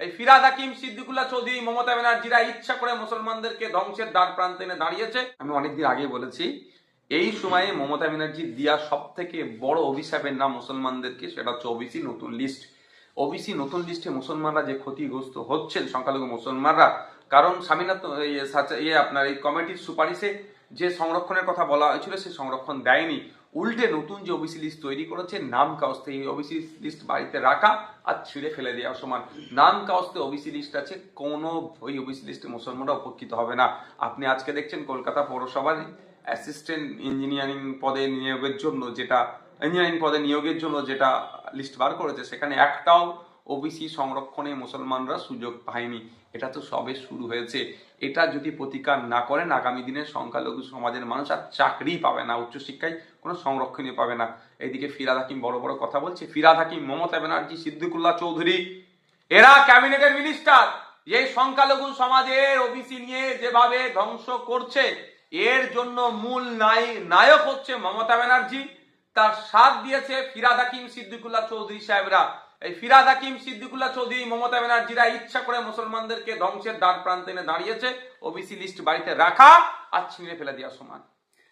এই ফিরহাদ হাকিম, সিদ্দিকুল্লাহ চৌধুরী, মমতা ব্যানার্জিরা ইচ্ছা করে মুসলমানদেরকে ধ্বংসের দ্বার প্রান্তে এনে দাঁড়িয়েছে। আমি অনেকদিন আগে বলেছি এই সময়ে মমতা ব্যানার্জি দিয়া সব থেকে বড় অভিশাপের নাম মুসলমানদেরকে, সেটা হচ্ছে ওবিসি নতুন লিস্ট। ওবিসি নতুন লিস্টে মুসলমানরা যে ক্ষতিগ্রস্ত হচ্ছেন, সংখ্যালঘু মুসলমানরা, কারণ স্বামীনাথন আপনার এই কমিটির সুপারিশে যে সংরক্ষণের কথা বলা হয়েছিল সে সংরক্ষণ দেয়নি, উল্টে নতুন যে ওবিসি লিস্ট তৈরি করেছে নাম কাওস্তে এই ওবিসি লিস্ট বাড়িতে রাখা আর ছিঁড়ে ফেলে দেওয়া সমান। নাম কাওস্তে ওবিসি লিস্ট আছে, কোনো ওই ওবিসি লিস্টে মুসলমানরা উপকৃত হবে না। আপনি আজকে দেখছেন কলকাতা পৌরসভার অ্যাসিস্ট্যান্ট ইঞ্জিনিয়ারিং পদে নিয়োগের জন্য যেটা লিস্ট বার করেছে, সেখানে একটাও ওবিসি সংরক্ষণে মুসলমানরা সুযোগ পায়নি। এটা তো সবে শুরু হয়েছে। এটা যদি প্রতিকার না করেন আগামী দিনে সংখ্যালঘু সমাজের মানুষ আর চাকরি পাবে না, উচ্চশিক্ষায় কোনো সংরক্ষণই পাবে না। এইদিকে ফিরহাদ হাকিম বড় বড় কথা বলছে। ফিরহাদ হাকিম, মমতা ব্যানার্জি, সিদ্দিকুল্লাহ চৌধুরী এরা ক্যাবিনেটের মিনিস্টার। এই সংখ্যালঘু সমাজের ওবিসি নিয়ে যেভাবে ধ্বংস করছে এর জন্য মূল নায়ক হচ্ছে মমতা ব্যানার্জি, তার সাথ দিয়েছে ফিরহাদ হাকিম, সিদ্দিকুল্লাহ চৌধুরী সাহেবরা। এই ফিরহাদ হাকিম, সিদ্দিকুল্লাহ চৌধুরী, মমতা ব্যানার্জিরা ইচ্ছা করে মুসলমানদেরকে ধ্বংসের দ্বার প্রান্তে এনে দাঁড়িয়েছে। ওবিসি লিস্ট বাড়িতে রাখা আর ছিঁড়ে ফেলে দেওয়া সমান।